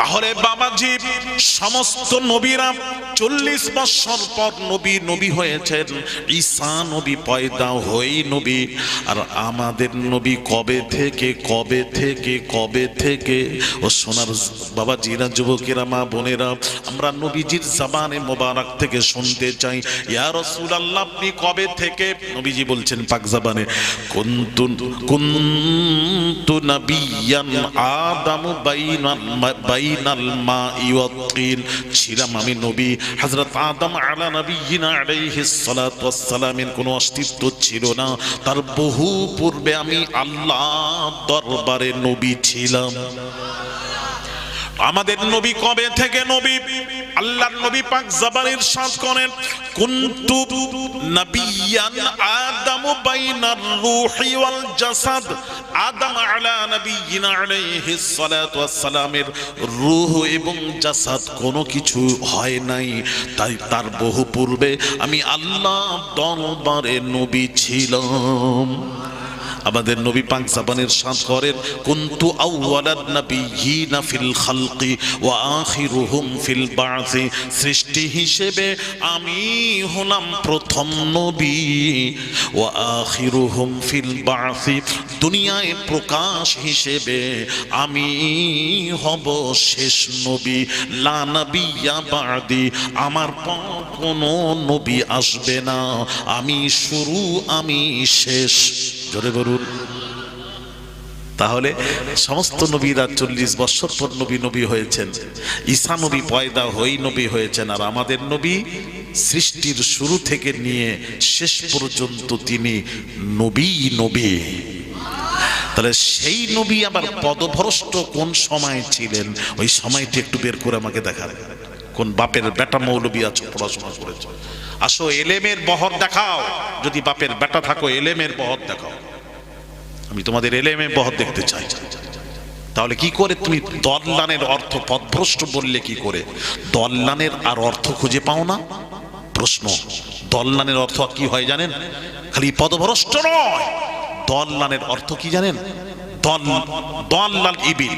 তাহলে বাবাজি সমস্ত নবীরা 40 বছর পর নবী হয়েছেন। ঈসা নবী পয়দা হই নবী। আর আমাদের নবী কবে থেকে ও সোনার বাবাজিরা, যুবকেরা, মা বোনেরা, আমরা নবীজির জবানে মোবারক থেকে শুনতে চাই, ইয়া রাসূলুল্লাহ আপনি কবে থেকে? নবীজি বলছেন পাক জবানে, কুনতু নাবিয়ান আদামু বাইনাল মাই ওয়াত তিন। ছিলাম আমি নবী। হযরত আদম আলা নবিয়িনা আলাইহিস সালাতু ওয়াস সালামের কোনো অস্তিত্ব ছিল না, তার বহু পূর্বে আমি আল্লাহর দরবারে নবী ছিলাম। আমাদের নবী কবে থেকে নবী? আল্লাহর নবী পাক জবানে ইরশাদ করেন, কুনতু নাবিয়ান আদামু বাইনার রূহি ওয়াল জাসাদ। আদম আলা নবিয়িনা আলাইহিস সালাতু ওয়াস সালামের রূহ এবং জাসাদ কোনো কিছু হয় নাই, তাই তার বহু পূর্বে আমি আল্লাহর দরবারে নবী ছিলাম। আমাদের নবী পাক জবানের ইরশাদ করেন, কুনতু আউওয়ালান নাবিয়িনা ফিল খালকি ওয়া আখিরুহুম ফিল বা'সি। সৃষ্টি হিসেবে আমি হলাম প্রথম নবী, ওয়া আখিরুহুম ফিল বা'সি, দুনিয়ায় প্রকাশ হিসেবে আমি হব শেষ নবী। লা নাবিয়্যা বা'দি, আমার পর কোনো নবী আসবে না, আমি শুরু, আমি শেষ। জোরে বলুন। তাহলে সমস্ত নবীরা 40 বছর পর নবী হয়েছেন। ঈসা নবী পয়দা হই নবী হয়েছেন। আর আমাদের নবী সৃষ্টির শুরু থেকে নিয়ে শেষ পর্যন্ত তিনি নবী। তাহলে সেই নবী আবার পদভ্রষ্ট কোন সময় ছিলেন, ওই সময়টি একটু বের করে আমাকে দেখান। কোন বাপের বেটা মৌলবী আছো, পড়াশোনা করেছো, আসো এলেমের বহর দেখাও। যদি বাপের বেটা থাকো এলেমের বহর দেখাও, আমি তোমাদের এলেমের বহর দেখতে চাই। তাহলে কি করে তুমি দল্লানের অর্থ পদভ্রষ্ট বললে কি করে? দল্লানের আর অর্থ খুঁজে পাও না? প্রশ্ন, দল্লানের অর্থ কি হয় জানেন? খালি পদভ্রষ্ট নয়, দল্লানের অর্থ কি জানেন? দল্লাল ইবিল।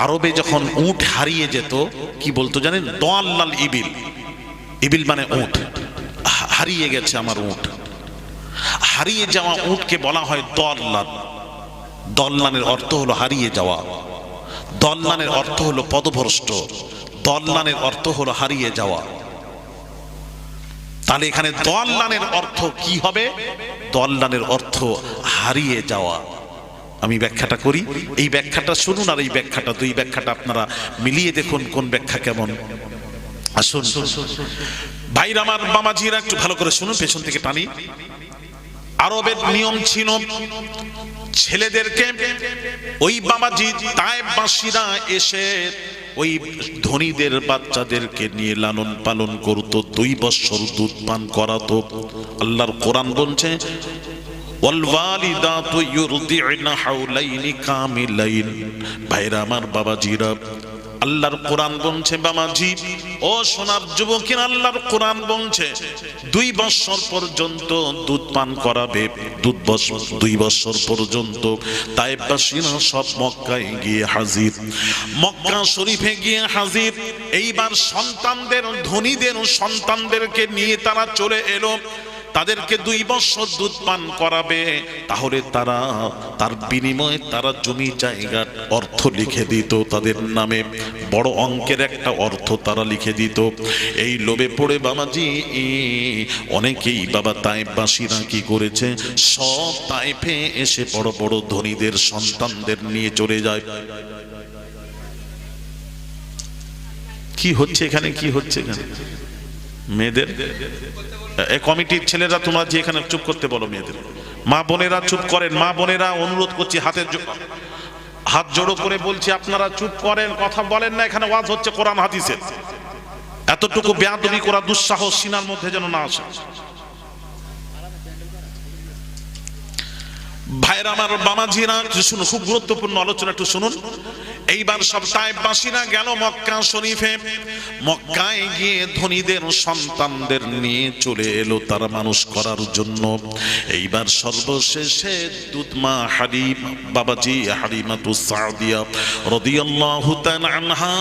আরবে যখন উট হারিয়ে যেত কি বলতো জানেন? দল্লাল ইবিল। ইবিল মানে উট। হারিয়ে গেছে আমার উট। হারিয়ে যাওয়া উটকে বলা হয় দল্লান। দল্লানের অর্থ হলো হারিয়ে যাওয়া, দল্লানের অর্থ হলো পদভ্রষ্ট, দল্লানের অর্থ হলো হারিয়ে যাওয়া। তাহলে এখানে দল্লানের অর্থ কি হবে? দল্লানের অর্থ হারিয়ে যাওয়া। আমি ব্যাখ্যাটা করি, এই ব্যাখ্যাটা শুনুন আর এই ব্যাখ্যাটা, দুই ব্যাখ্যাটা আপনারা মিলিয়ে দেখুন কোন ব্যাখ্যা কেমন। আসুন ভাইরা আমার, বাবাজিরা একটু ভালো করে শুনুন, পেছন থেকে টানি। আরবের নিয়ম ছিল ছেলেদেরকে ওই বাবাজি তায়েফবাসীরা এসে ওই ধনীদের বাচ্চাদেরকে নিয়ে লালন পালন করতো, 2 বছর দুধ পান করাতো। আল্লাহর কোরআন বলছে, ওয়াল ওয়ালিদাতু ইউরদি'না হাওলাইনি কামিলাইন। ভাইরা আমার, বাবাজিরা, আল্লাহর কোরআন বলছে, বাবাজি ও সোনার যুবকেরা, আল্লাহর কোরআন বলছে 2 বছর পর্যন্ত দুধ পান করাবে। 2 বছর পর্যন্ত। তায়েফবাসীরা সব মক্কায় গিয়ে হাজির, মক্কা শরীফে গিয়ে হাজির। এইবার সন্তানদের, ধনীদের সন্তানদেরকে নিয়ে তারা চলে এলো, তাদেরকে 2 বছর দুধ পান করাবে। তাহলে তারা তার বিনিময়ে তারা জমি জায়গার অর্থ লিখে দিত তাদের নামে, বড় অঙ্কের একটা অর্থ তারা লিখে দিত। এই লোভে পড়ে বাবাজি অনেকেই বাবা তায়েফবাসীরা কি করেছে, সব তায়েফে এসে বড় বড় ধনীদের সন্তানদের নিয়ে চলে যায়। কি হচ্ছে এখানে? কি হচ্ছে এখানে? মেয়েদের এই কমিটির ছেলেরা তোমরা যে এখানে চুপ করতে বলো, মেয়েদের, মা বোনেরা চুপ করেন। মা বোনেরা অনুরোধ করছি, হাত জোড়ো করে বলছি, আপনারা চুপ করেন, কথা বলেন না। এখানে ওয়াজ হচ্ছে কোরআন হাদিসের। এতটুকু বেয়াদবি করা দুঃসাহস সিনার মধ্যে যেন না আসে। ভাইরা আমার, বাবাজিরা শুনুন, খুব গুরুত্বপূর্ণ আলোচনা, একটু শুনুন। এইবার সব তায়েফবাসীরা গেল মক্কা শরীফে। মক্কায় গিয়ে ধনীদের সন্তানদের নিয়ে চলে এলো তারা মানুষ করার জন্য। এইবার সর্বশেষে দুধমা বাবাজি হালিমাতুস সাদিয়া রাদিয়াল্লাহু তাআলা আনহা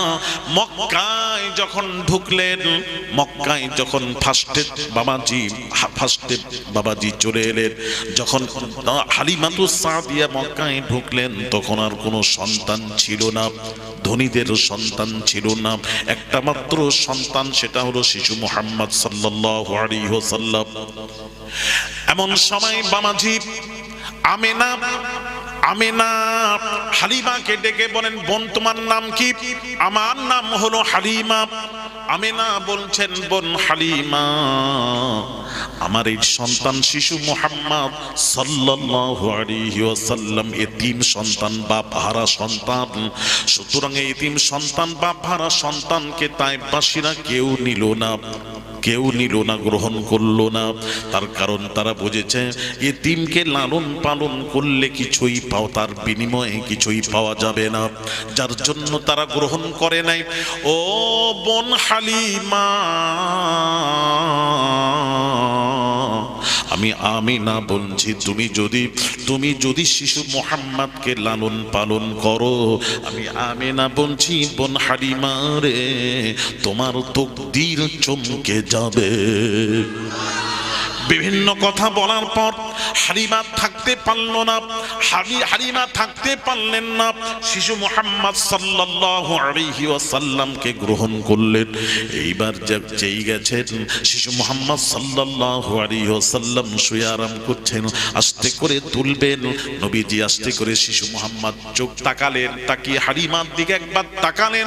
মক্কায় যখন ঢুকলেন, মক্কায় যখন ফার্স্টে বাবাজি চলে এলেন, যখন হালিমাতুস সাদিয়া মক্কায় ঢুকলেন তখন আর কোনো সন্তান ছিল না, ধনীদের সন্তান ছিল না, একটা মাত্র সন্তান, সেটা হলো শিশু মুহাম্মদ সাল্লাল্লাহু আলাইহি ওয়াসাল্লাম। এমন সময় বাবাজি আমেনা হালিমাকে ডেকে বলেন, বোন তোমার নাম কি? আমার নাম হলো হালিমা। আমেনা বলছেন, বোন হালিমা, আমার এই সন্তান শিশু মুহাম্মদ সাল্লাল্লাহু আলাইহি ওয়াসাল্লাম এতিম সন্তান, বাপ হারা সন্তান। সুতরাং এই এতিম সন্তান, বাপ হারা সন্তানকে তায়েফবাসীরা কেউ নিল না, গ্রহণ করলো না। তার কারণ তারা বুঝেছে এতিমকে লালন পালন করলে কিছুই তার বিনিময়ে কিছুই পাওয়া যাবে না, যার জন্য তারা গ্রহণ করে নাই। ও বোন হালিমা, আমি আমিনা বলছি, তুমি যদি শিশু মুহাম্মদকে লালন পালন করো, আমি আমিনা বলছি, বোন হালিমা রে, তোমার তাকদীর চমকে যাবে। বিভিন্ন কথা বলার পর হালিমা থাকতে পারলেন না, শিশু মুহাম্মদ সাল্লাল্লাহু আলাইহি ওয়াসাল্লামকে গ্রহণ করলেন। এইবার যেই গেছেন শিশু মুহাম্মদ সাল্লাল্লাহু আলাইহি ওয়াসাল্লাম শুয়ে আরাম করছেন, আস্তে করে তুলবেন, নবীজি আস্তে করে শিশু মুহাম্মদ চোখ তাকালেন, তাকিয়ে হালিমার দিকে একবার তাকালেন।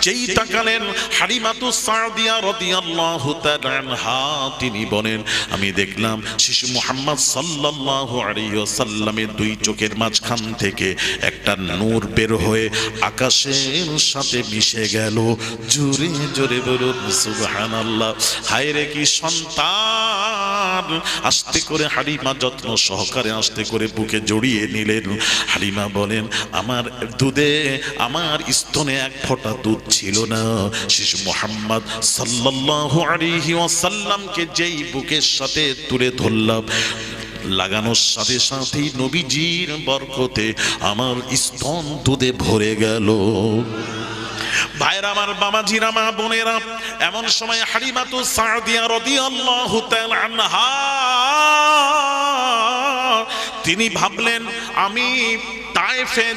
যেই তাকালেন হালিমাতুস সাদিয়া রাদিয়াল্লাহু তাআলা আনহা তিনি বলেন, আমি দেখলাম শিশু মুহাম্মদ সাল্লাল্লাহু আলাইহি ওয়াসাল্লামের দুই চোখের মাঝখান থেকে একটা নূর বের হয়ে আকাশের সাথে মিশে গেল। জোরে জোরে বলুন সুবহানাল্লাহ। হায় রে কি সন্তান! আস্তে করে হালিমা যত্ন সহকারে আস্তে করে বুকে জড়িয়ে নিলেন। হালিমা বলেন, আমার স্তনে এক ফোঁটা দুধ ছিল না। শিশু মুহাম্মদ সাল্লাল্লাহু আলাইহি ওয়াসাল্লামকে যেই বুকের সাথে তুলে ধরলাম, লাগানোর সাথে সাথেই নবীজির বরকতে আমার স্তন দুধে ভরে গেল। ভাইরা আমার, বাবাজিরা, মা বোনেরা, এমন সময় হালিমাতুস সাদিয়া রাদিয়াল্লাহু তাআলা আনহা তিনি ভাবলেন, আমি তায়েফে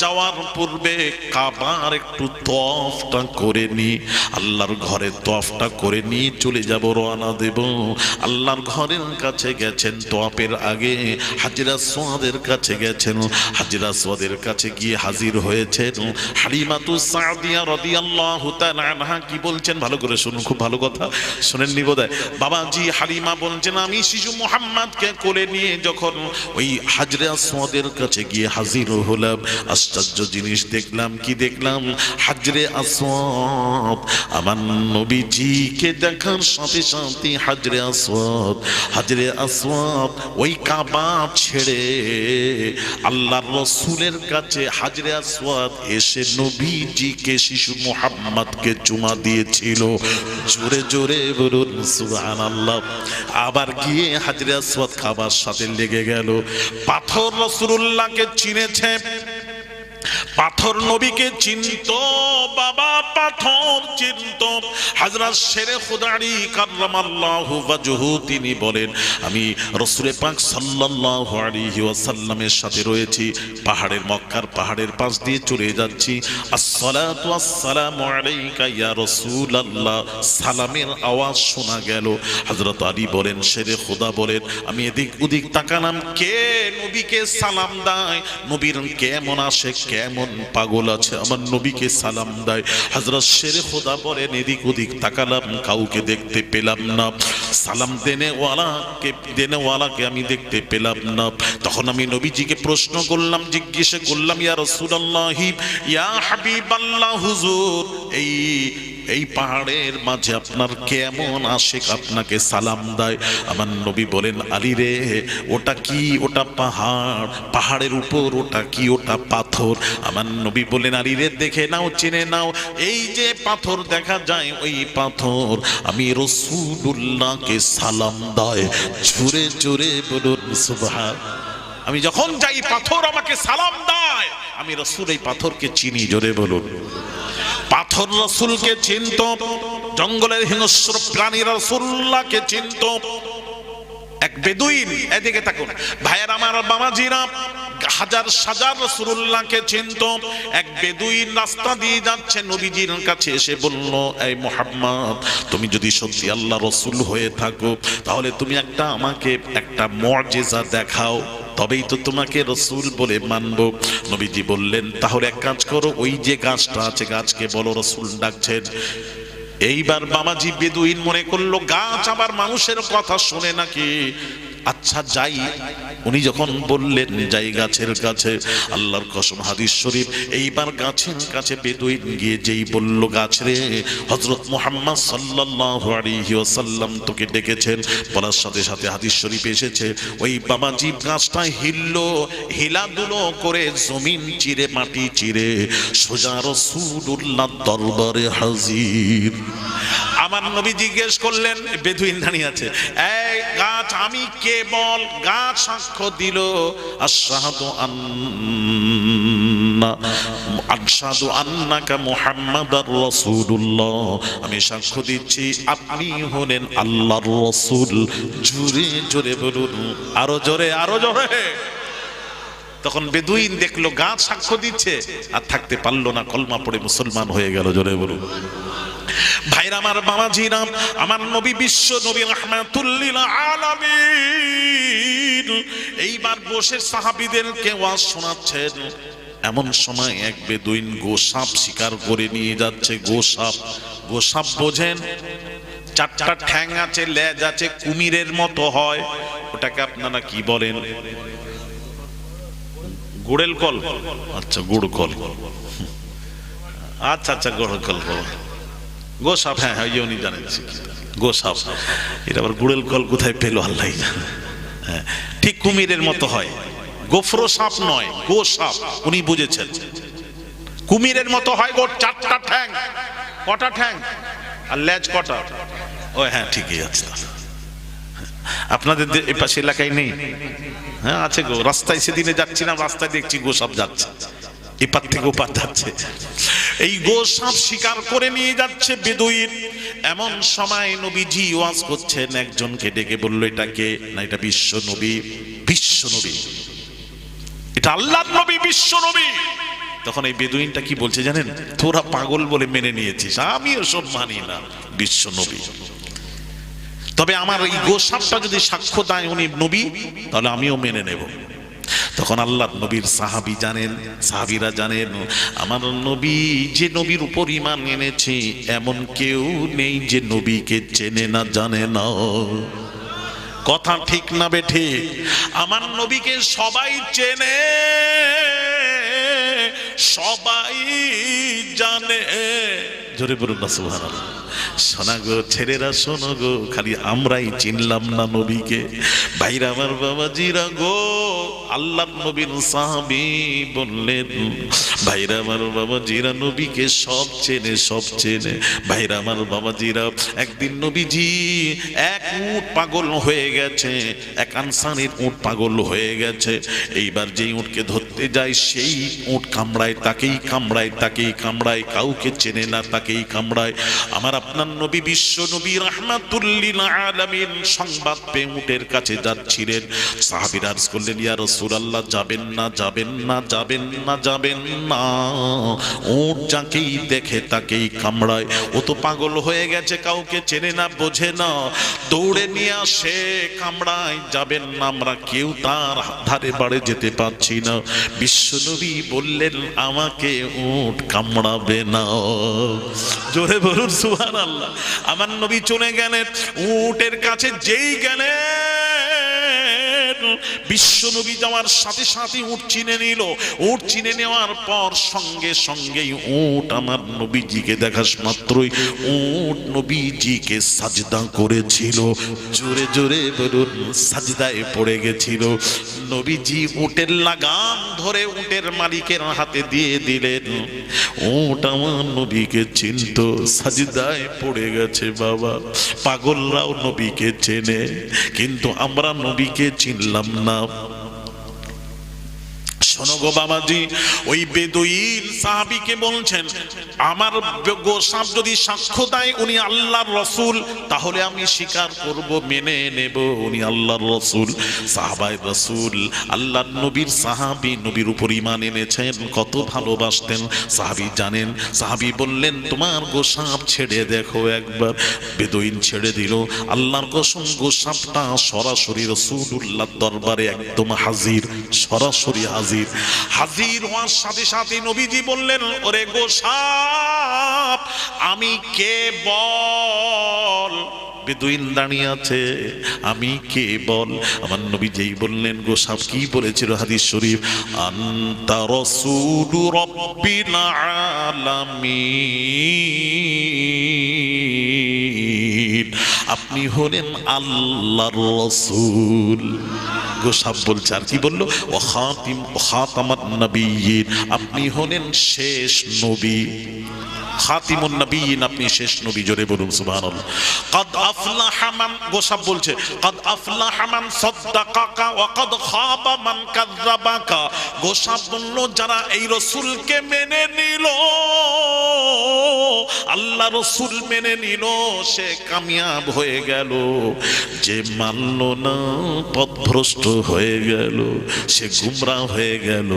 যাওয়ার পূর্বে কাবার একটু তওয়াফটা করে নি, আল্লাহর ঘরে তওয়াফটা করে নিয়ে চলে যাব, রওনা দেব। আল্লাহর ঘরের কাছে গেছেন, তওয়াফের আগে হাজরে আসওয়াদের কাছে গেছেন, হাজরে আসওয়াদের কাছে গিয়ে হাজির হয়েছেন। হালিমাতুস সাদিয়া রাদিয়াল্লাহু তাআলা আনহা কি বলছেন ভালো করে শুনুন, খুব ভালো কথা শুনেননি বোধহয়। বাবাজি হালিমা বলছেন, আমি শিশু মুহাম্মদকে কোলে নিয়ে যখন ওই হাজরে আসওয়াদের কাছে গিয়ে হাজির হলাম, আশ্চর্য জিনিস দেখলাম। কি দেখলাম? হাজরে আসওয়াদ, আমার নবীজিকে দেখার সাথে সাথে হাজরে আসওয়াদ ওই কাবা ছেড়ে আল্লাহর রাসূলের কাছে হাজরে আসওয়াদ এসে নবীজিকে শিশু মুহাম্মদকে চুমা দিয়েছিল। জোরে জোরে বলুন সুবহানাল্লাহ। আবার গিয়ে হাজরে আসওয়াদ কাবার সাথে লেগে গেল। পাথর রাসূলুল্লাহকে চিনেছে, পাথর নবীকে চিনত, বাবা পাথর চিনত। হযরত শেরে খুদারি কাররামাল্লাহু ওয়াজহু তিনি বলেন, আমি রাসূল পাক সাল্লাল্লাহু আলাইহি ওয়াসাল্লামের সাথে রয়েছি, মক্কার পাহাড়ের পাশ দিয়ে চলে যাচ্ছি। আসসালাতু ওয়াসসালামু আলাইকা ইয়া রাসূলুল্লাহ, সালামের আওয়াজ শোনা গেল। হযরত আলী বলেন, শেরে খুদা বলেন, আমি এদিক ওদিক তাকালাম, কে নবীকে সালাম দেয়? নবীর কেমন আসে, কেমন পাগল আছে, আমার নবীকে সালাম দেয়। হযরত শেরে খুদা বলেন, এদিক ওদিক তাকালাম, কাউকে দেখতে পেলাম না, সালাম দেনেওয়ালাকে আমি দেখতে পেলাম না। তখন আমি নবীজিকে প্রশ্ন করলাম, জিজ্ঞাসা করলাম, ইয়া রাসূলুল্লাহ, ইয়া হাবিবাল্লাহ, হুজুর, এই পাহাড়ের মাঝে আপনার কেমন আশিক আপনাকে সালাম দেয়? আমার নবী বলেন, আলী রে, ওটা কি? ওটা পাহাড়, পাহাড়ের উপর ওটা কি? ওটা পাথর। পাথর। আমার নবী বললেন আলীরে দেখে নাও, চিনে নাও, এই যে পাথর দেখা যায় ওই পাথর আমি রাসূলুল্লাহকে সালাম দেয়। জোরে জোরে বলুন সুবহান। আমি যখন যাই পাথর আমাকে সালাম দেয়, আমি রাসূল এই পাথরকে চিনি। জোরে বলুন। পাথর রাসূলকে চিনত, জঙ্গলের হিংস্র প্রাণী রাসূলুল্লাহকে চিনত। এক বেদুইন, এদিকে তাকুন ভাইয়ের আমার বাবাজিরা, হাজার সাজার রাসূলুল্লাহকে চিনত। এক বেদুইন রাস্তা দিয়ে যাচ্ছে, নবীজির কাছে এসে বলল, এই মুহাম্মদ, তুমি যদি সত্যি আল্লাহ রাসূল হয়ে থাকো তাহলে তুমি আমাকে একটা মুআজিজা দেখাও, তবেই তো তোমাকে রাসূল বলে মানব। নবীজি বললেন, তাহলে এক কাজ করো, ওই যে গাছটা আছে গাছকে বলো রাসূল ডাকছেন। এইবার বাবাজি বেদুইন মনে করলো গাছ আবার মানুষের কথা শুনে নাকি, আচ্ছা যাই। উনি যখন বললেন যাই গাছের কাছে, আল্লাহর কসম হাদিস শরীফ, এইবার গাছের কাছে বেদুইন গিয়ে যেই বলল, গাছ রে, হযরত মুহাম্মদ সাল্লাল্লাহু আলাইহি ওয়াসাল্লাম তোকে ডেকেছেন। বলার সাথে সাথে হাদিস শরীফে এসেছে ওই বাবাজি গাছটা হিললো, হিলাদুলো করে জমিন চিরে মাটি চিরে সোজা রাসূলুল্লাহর দরবারে হাজির। আমার নবী জিজ্ঞেস করলেন, বেদুইন দাঁড়িয়ে আছে, এই গাছ আমি কে বল। গাছ সাক্ষ্য দিল, আশহাদু আন্নাকা মুহাম্মাদার রাসূলুল্লাহ, আমি সাক্ষ্য দিচ্ছি আপনি হলেন আল্লাহর রাসূল। জোরে জোরে বলুন, আরো জোরে, আরো জোরে। তখন বেদুইন দেখলো গাছ সাক্ষ্য দিচ্ছে, আর থাকতে পারলো না, কলমা পড়ে মুসলমান হয়ে গেল। জোরে বলুন। ভাইরা আমার, বাবাজিরা, আমার নবী বিশ্ব নবী রাহমাতুল লিল আলামিন এইবার বসে সাহাবীদেরকে ওয়াজ শোনাচ্ছেন। এমন সময় এক বেদুইন গোসাপ শিকার করে নিয়ে যাচ্ছে। গোসাপ বোঝেন, চারটা ঠ্যাং আছে, লেজ আছে, কুমিরের মতো হয়। ওটাকে আপনারা কি বলেন? গুড়েল কল। আচ্ছা, গুড় কল। আচ্ছা আচ্ছা, গুড় কল। গোসাপ, হ্যাঁ হ্যাঁ, উনি জানেন গোসাপ। এটা আবার গুড়েল কল কোথায় পেলো আল্লাহ জানে। হ্যাঁ, ঠিক কুমিরের মতো হয়, গোফরো সাপ নয়, গোসাপ। উনি বুঝেছেন, কুমিরের মতো হয়। চারটা ঠ্যাং। কটা ঠ্যাং আর লেজ কটা? ও হ্যাঁ, ঠিকই আছে। আপনাদের এই পাশে এলাকায় নেই? হ্যাঁ আছে গো, রাস্তায় সেদিনে যাচ্ছিলাম, রাস্তায় দেখছি গোসাপ যাচ্ছে, এপার থেকে ওপার যাচ্ছে। এই গোসাপ শিকার করে নিয়ে যাচ্ছে বেদুইন। এমন সময় নবীজি ওয়াজ করছেন, একজনকে ডেকে বলল, এটা কে? না, এটা বিশ্ব নবী। বিশ্ব নবী, এটা আল্লাহর নবী, বিশ্ব নবী। তখন এই বেদুইনটা কি বলছে জানেন? তোরা পাগল বলে মেনে নিয়েছিস, আমি ওসব মানি না, বিশ্ব নবী। তবে আমার এই গোসাপটা যদি সাক্ষ্য দেয় উনি নবী, তাহলে আমিও মেনে নেব। তখন আল্লাহর নবীর সাহাবী জানেন, সাহাবীরা জানেন, আমার নবী যে নবীর উপর ঈমান এনেছে এমন কেউ নেই যে নবীকে চেনে না, জানে না। কথা ঠিক না বেঠে? আমার নবীকে সবাই চেনে, সবাই জানে। জোরে বলুন না সুবহানাল্লাহ। শোনা গো ছেলেরা, শোনো গো, খালি আমরাই চিনলাম না নবীকে। ভাইরা আমার, বাবাজিরা গো, আল্লাহর নবীর সাহাবী বললেন, ভাইরা আমার, বাবাজিরা, নবীকে সব চেনে, সব চেনে। ভাইরা আমার, বাবাজিরা, একদিন নবীজি এক উট পাগল হয়ে গেছে, এক আনসারীর উট পাগল হয়ে গেছে। এইবার যেই উটকে ধরতে যায় সেই উট কামড়ায়, তাকেই কামড়ায়, তাকেই কামড়ায়, কাউকে চেনে না, তাকেই কামড়ায়। আমার আপনার নবী বিশ্ব নবী রাহমাতুল লিল আলামিন সংবাদ পেয়ে উটের কাছে যাচ্ছিলেন। সাহাবীরা আরজ করলেন, ইয়া রাসূলুল্লাহ, যাবেন না, যাবেন না, যাবেন না, যাবেন না। উট যাকেই দেখে তাকেই কামড়ায়, ও তো পাগল হয়ে গেছে, কাউকে চেনে না, বোঝে না, দৌড়ে নিয়ে আসে, কামড়ায়। যাবেন না, আমরা কেউ তার ধারে বাড়ে যেতে পারছি না। বিশ্ব নবী বললেন, আমাকে উট কামড়াবে না। জোরে বলুন সুবহানাল্লাহ। আমার নবী চলে গেলেন, উটের কাছে যেই গেলেন বিশ্বনবী যাওয়ার সাথে সাথে উট চিনে নিল। উট চিনে নেওয়ার পর সঙ্গে সঙ্গেই উট আমার নবীজিকে দেখাস মাত্রই উট নবীজিকে সাজদা করেছিল। জোরে জোরে বলুন, সাজদায় পড়ে গেছিল। নবীজি উটের লাগাম ধরে উটের মালিকের হাতে দিয়ে দিলেন। উট আমার নবীকে চিনত, সাজদায় পড়ে গেছে। বাবা, পাগলরাও নবীকে চেনে, কিন্তু আমরা নবীকে চিনলাম না। শোনো গো বাবাজি, ওই বেদুইন সাহাবীকে বলছেন, আমার গোসাপ যদি সাক্ষ্য দেয় উনি আল্লাহর রাসূল, তাহলে আমি স্বীকার করব, মেনে নেব উনি আল্লাহর রাসূল। সাহাবায়ে রাসূল আল্লাহর নবীর সাহাবী, নবীর উপর ঈমান এনেছেন, কত ভালোবাসতেন সাহাবী জানেন। সাহাবী বললেন, তোমার গোসাপ ছেড়ে দেখো একবার। বেদুইন ছেড়ে দিল। আল্লাহর কসম, গোসাপটা সরাসরি রাসূলুল্লাহর দরবারে একদম হাজির, সরাসরি হাজির। হাজির হওয়ার সাথে সাথে নবীজি বললেন, ওরে গোসাপ, আমি কে বল। বেদুইন দাঁড়িয়ে আছে, আমি কে বল। আমার নবী যেই বললেন, গোসাপ কি বলেছিল হাদিস শরীফ, আনতা রাসূলু রাব্বিল আলামিন, আপনি হলেন আল্লাহর রাসূল। গোসাপ বলছে, আর কি বললো, ও খাতামান নবিয়্যিন, আপনি হলেন শেষ নবী। খাতিমুন নবিয়্যিন, আপনি শেষ নবী। জোরে বলুন সুবহানাল্লাহ। কাদ আফলাহা মান, গোসাপ বলছে, কাদ আফলাহা মান সাদ্দাকাকা ওয়া কাদ খাবা মান কাযযাবাকা। গোসাপ বলল, যারা এই রাসূলকে মেনে নিল, আল্লাহ রাসূল মেনে নিল, সে কামিয়াব হয়ে গেল। যে মানল না, পথভ্রষ্ট হয়ে গেল, সে গুমরাহ হয়ে গেল,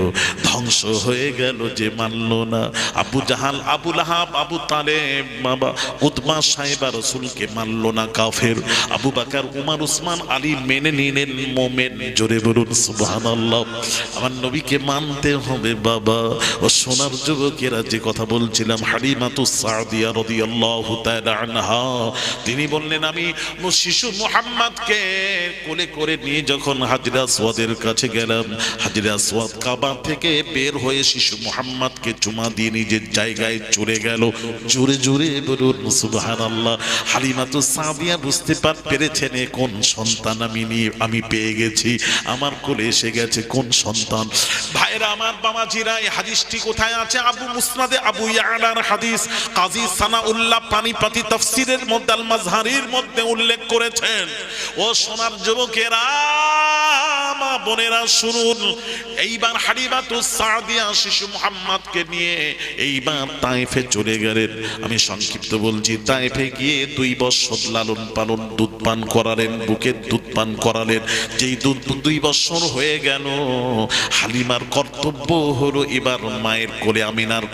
ধ্বংস হয়ে গেল। যে মানল না, আবু জাহাল, আবু লাহাব, আবু তালেব, বাবা উতবা সাহেবা রাসূলকে মানল না, কাফের। আবু বকর, উমর, উসমান, আলী মেনে নিলেন, মুমিন। জোরে বলুন সুবহানাল্লাহ। আমার নবীকে মানতে হবে বাবা। ও সোনার যুবকেরা, যে কথা বলছিলাম, হালিমাতুস সাদিয়া রাদিয়াল্লাহু তাআলা আনহা, তিনি বললেন, আমি শিশু মুহাম্মদকে কোলে করে নিয়ে যখন হাজরা আসওয়াদের কাছে গেলাম, হাজরা আসওয়াদ কাবা থেকে বের হয়ে শিশু মুহাম্মদকে চুমা দিয়ে নিজের জায়গায় চলে গেল। জোরে জোরে বলুন সুবহানাল্লাহ। হালিমাতুস সাদিয়া বুঝতে পেরেছেন, কোন সন্তান আমি পেয়ে গেছি, আমার কোলে এসে গেছে কোন সন্তান। ভাইরা আমার, বাবাজিরা, এই হাদিসটি কোথায় আছে? আবু মুসনাদে আবু ইয়ালার হাদিস। কাজী সানাউল্লাহ পানিপতি তাফসীরের মধ্যে, আল মাজহারির মধ্যে উল্লেখ করেছেন। ও সোনার যুবকেরা, মা বোনেরা, শুনুন। এইবার হালিমাতুস সাদিয়া শিশু মুহাম্মদকে নিয়ে এইবার তায়েফে চলে গেলেন। আমি সংক্ষিপ্ত বলছি, তায়েফে গিয়ে 2 বছর লালন পালন, দুধ পান করালেন, বুকের দুধ পান করালেন। যেই 2 বছর হয়ে গেল, হালিমার কর্তব্য হলো এবার মায়ের কোলে, আমিনার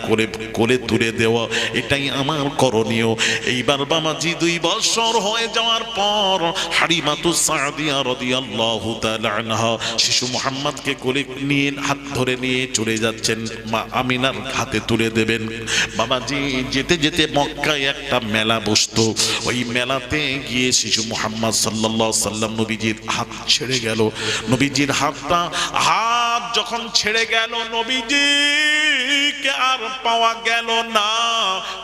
কোলে তুলে দেওয়া। এটাই আমার করণীয়। এইবার বাবাজি 2 বছর হয়ে যাওয়ার পর হালিমাতুস সাদিয়া রাদিয়াল্লাহু তাআলা আনহা শিশু মুহাম্মদকে কোলে নিয়ে, হাত ধরে নিয়ে চলে যাচ্ছেন, মা আমিনার হাতে তুলে দেবেন। বাবাজি, যেতে যেতে মক্কায় একটা মেলা বসতো। ওই মেলাতে গিয়ে শিশু মুহাম্মদ সাল্লাল্লাহু আলাইহি সাল্লাম, নবীজির হাত ছেড়ে গেল। নবীজির হাত যখন ছেড়ে গেল, নবীজিকে আর পাওয়া গেল না।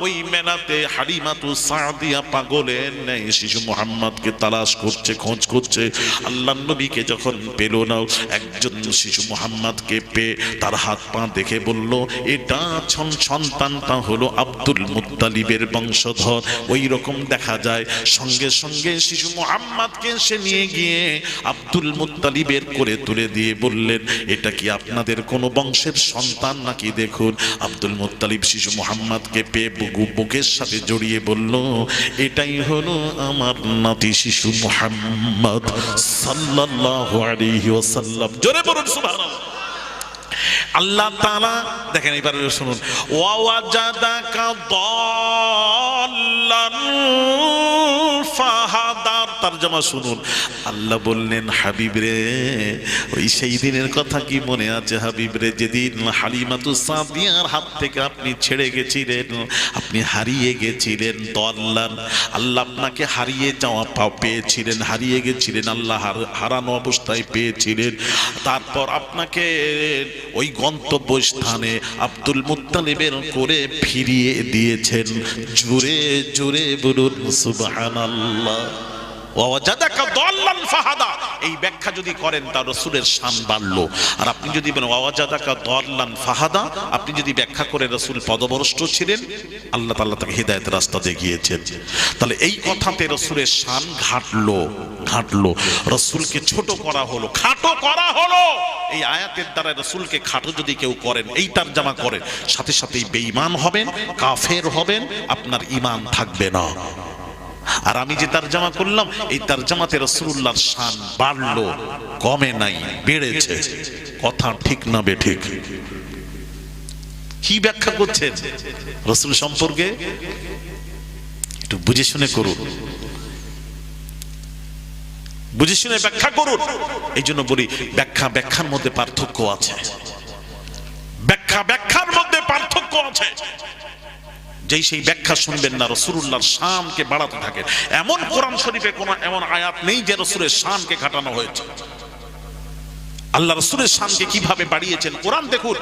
ওই মেলাতে হালিমাতুস সাদিয়া পাগলের ন্যায় শিশু মুহাম্মদকে তালাশ করছে, খোঁজ করছে। আল্লাহর নবীকে যখন পেল না, একজন শিশু মুহাম্মদকে পেয়ে তার হাত পা দেখে বলল, এটা সন্তানটা হলো আব্দুল মুত্তালিবের বংশধর, ওই রকম দেখা যায়। সঙ্গে সঙ্গে শিশু মুহাম্মদকে সে নিয়ে গিয়ে আব্দুল মুত্তালিবের কোলে তুলে দিয়ে বললেন, এটা কি আপনাদের কোনো বংশের সন্তান নাকি? দেখুন, আব্দুল মুত্তালিব শিশু মুহাম্মদকে পেয়ে বুকের সাথে জড়িয়ে বলল, এটাই হলো আমার নাতি শিশু মুহাম্মদ সাল্লাল্লাহু আলাইহি ওয়াসাল্লাম। জোরে বলুন সুবহানাল্লাহ। আল্লাহ তাআলা দেখেন, এবারে শুনুন, ওয়া ওয়াজাদাকা দাল্লান ফাহাদার। তরজমা শুনুন। আল্লাহ বললেন হাবিব রে, ওই সেই দিনের কথা কি মনে আছে হাবিব রে, যেদিন হালিমাতুস সাদিয়ার হাত থেকে আপনি ছেড়ে গেছিলেন, আপনি হারিয়ে গেছিলেন। দল্লান, আল্লাহ আপনাকে হারিয়ে যাওয়া পেয়েছিলেন, হারিয়ে গেছিলেন, আল্লাহ হারানো অবস্থায় পেয়েছিলেন। তারপর আপনাকে ওই গন্তব্য স্থানে আব্দুল মুত্তালিবের করে ফিরিয়ে দিয়েছেন। জোরে জোরে বলুন সুবহানাল্লাহ। ওয়াজাদাকা দাল্লান ফাহাদা, এই ব্যাখ্যা যদি করেন তা রাসূলের শান বাড়লো। আর আপনি যদি বলেন ওয়াজাদাকা দাল্লান ফাহাদা, আপনি যদি ব্যাখ্যা করে রাসূল পদভ্রষ্ট ছিলেন, আল্লাহ তাআলা তাকে হিদায়াতের রাস্তা দেখিয়েছেন। তাহলে এই কথাতে রাসূলের শান ঘাটলো, রাসূলকে ছোট করা হলো, খাটো করা হলো। এই আয়াতের দ্বারা রাসূলকে খাটো যদি কেউ করেন, এই তরজমা করেন, সাথে সাথেই বেঈমান হবেন, কাফের হবেন, আপনার ঈমান থাকবে না। আর আমি যে তরজমা করলাম, এই তরজমাতে রাসূলুল্লাহর শান বাড়লো, কমে নাই, বেড়েছে। কথা ঠিক না বেঠিক? কি ব্যাখ্যা করছেন রাসূল সম্পর্কে? একটু বুঝে শুনে করুন, বুঝে শুনে ব্যাখ্যা করুন। এই জন্য বলি ব্যাখ্যার মধ্যে পার্থক্য আছে, ব্যাখ্যার মধ্যে পার্থক্য আছে। যেই সেই ব্যাখ্যা শুনবেন না, রাসূলুল্লাহর শানকে বাড়াতে থাকেন। এমন কোরআন শরীফে কোন এমন আয়াত নেই যে রাসূলের শানকে ঘটানো হয়েছে। আল্লাহ রাসূলের শানকে কিভাবে বাড়িয়েছেন কোরআন দেখুন।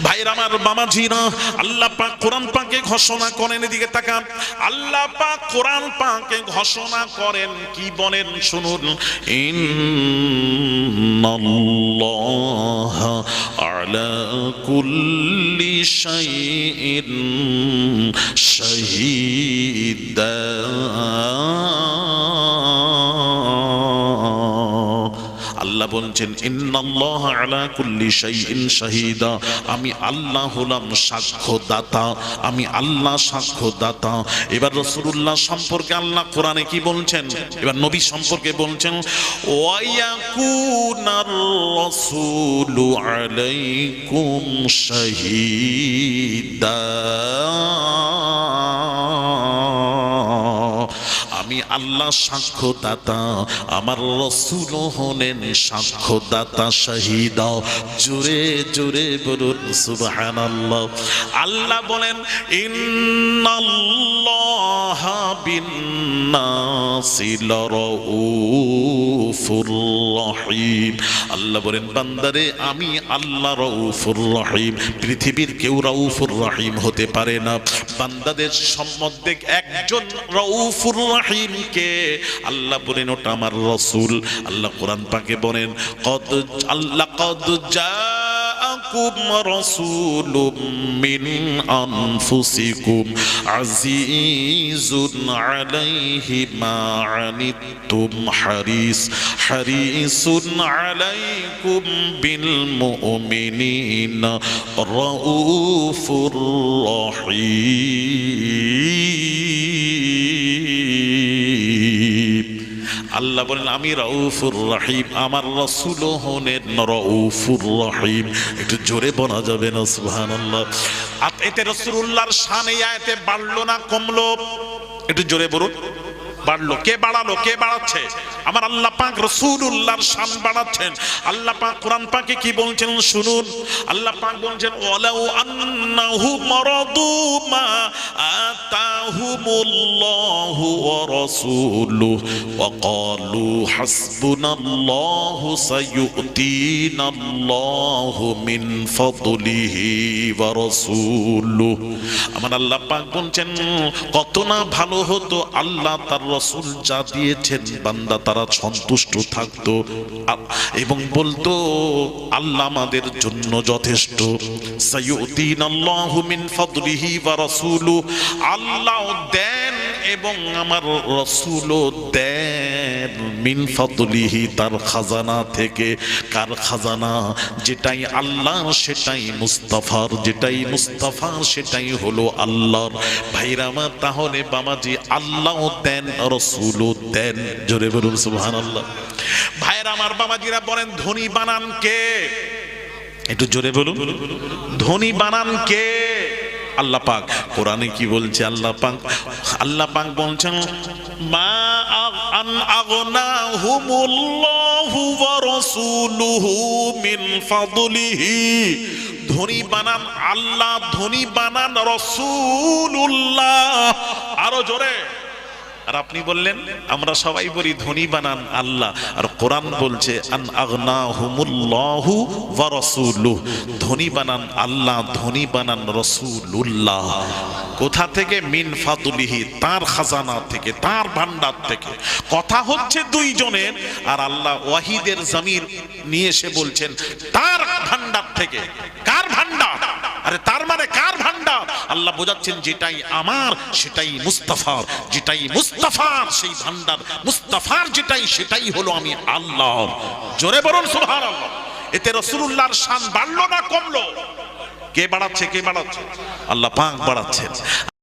ভাইরা আমার, বাবাজিরা, আল্লাহ পাক কোরআন পাকে ঘোষণা করেন, এদিকে তাকান। আল্লাহ পাক কোরআন পাকে ঘোষণা করেন, কি বলেন শুনুন। ইন্নাল্লাহা আলা কুল্লি শাইইন শাহীদা। আল্লাহ বলছেন ইন্নাল্লাহা আলা কুল্লি শাইইন শাহীদা, আমি আল্লাহ হলাম সাক্ষ্যদাতা, আমি আল্লাহ সাক্ষ্যদাতা। এবার রাসূলুল্লাহ সম্পর্কে আল্লাহ কোরআনে কি বলছেন? এবার নবী সম্পর্কে বলছেন ওয়া ইয়াকুনার রাসূলু আলাইকুম শাহীদা, আমি আল্লাহ সাক্ষ্যদাতা, আমার রাসূল হলেন সাক্ষ্যদাতা, শাহীদা। জোরে জোরে বলুন সুবহানাল্লাহ। আল্লাহ বলেন ইন্নাল্লাহা বিন-নাসি লারাউফুর রহিম। আল্লাহ বলেন বান্দারে, আমি আল্লাহ রাউফুর রহিম। পৃথিবীর কেউ রাউফুর রহিম হতে পারে না। বান্দাদের সম্বন্ধে একজন রাউফুর রহিম কে? আল্লাহ বলেন ওটা আমার রাসূল। আল্লাহ কোরআন পাকে বলেন কদ জাআকুম রাসূলুম মিন আনফুসিকুম আজিজুন আলাইহি মা আনিতুম হারিসুন আলাইকুম বিল মুমিনিনা রাউফুর রহিম। আল্লাহ বলেন আমি রাউফুর রহিম, আমার রাসূল হলেন রাউফুর রহিম। একটু জোরে বলা যাবে না সুবহানাল্লাহ? এতে রাসূলুল্লাহর শান এই আয়াতে বাড়লো না কমলো? একটু জোরে বলুন। বাড়লো। কে বাড়ালো? কে বাড়াচ্ছে? আমার আল্লাহ পাক রাসূলুল্লাহর শান বাড়াচ্ছেন। আল্লাহ পাক কোরআন পাকে কি বলছেন শুনুন। আল্লাহ পাক বলছেন ওয়ালাউ আন্নাহুম রাদু মা আতাহুমুল্লাহু ওয়া রাসূলুহু ওয়া ক্বালু হাসবুনাল্লাহু সাইয়ুতিনাল্লাহু মিন ফাদলিহি ওয়া রাসূলুহু। আমার আল্লাহ পাক বলছেন কত না ভালো হতো আল্লাহ তার রাসূল যা দিয়েছেন বান্দা তারা সন্তুষ্ট থাকতো এবং বলতো আল্লাহ আমাদের জন্য যথেষ্ট। সাইয়ুতিনাল্লাহু মিন ফাদলিহি ওয়া রাসূলুহু, আল্লাহ দেন এবং আমার রাসূলও দেন। মিন ফাদলিহি, তার খাজানা থেকে। কার খাজানা? যেটাই আল্লাহর সেটাই মুস্তাফার, যেটাই মুস্তাফার সেটাই হলো আল্লাহর। ভাইরা আমার, তাহলে বাবাজি আল্লাহও দেন রাসূলও দেন। জোরে বলুন সুবহানাল্লাহ। ভাইরা আমার, বাবাজিরা বলেন ধনী বানান কে? একটু জোরে বলুন। ধনী বানান কে? আল্লাহ পাক। কোরআনে কি বলছে আল্লাহ পাক? আল্লাহ পাক বলছেন মা আন আগনাহুমুল্লাহু ওয়া রাসূলুহু মিন ফাদলিহি, ধনী বানান আল্লাহ, ধনী বানান রাসূলুল্লাহ। আরো জোরে। আর আপনি বললেন, আমরা সবাই বলি ধনী বানান আল্লাহ, আর কোরআন বলছে আন আগনাহুমুল্লাহু ওয়া রাসূলুহু, ধনী বানান আল্লাহ, ধনী বানান রাসূলুল্লাহ। কোথা থেকে? মিন ফাদলিহি, তার খাজানা থেকে, তার ভান্ডার থেকে। কথা হচ্ছে দুইজনের, আর আল্লাহ ওয়াহিদের জমির নিয়ে এসে বলছেন তার ভান্ডার থেকে। কার ভান্ডার? আরে তার মানে কার ভান্ডার? আল্লাহ বোঝাচ্ছেন যেটাই আমার সেটাই মুস্তাফার, যেটাই মুস্তাফার সেই ভান্ডার, মুস্তাফার যেটাই সেটাই হলো আমি আল্লাহ। জোরে বলুন সুবহানাল্লাহ। এতে রাসূলুল্লাহর শান বাড়লো না কমলো? কে বাড়াচ্ছে? কে বাড়াচ্ছে? আল্লাহ পাক বাড়াচ্ছেন।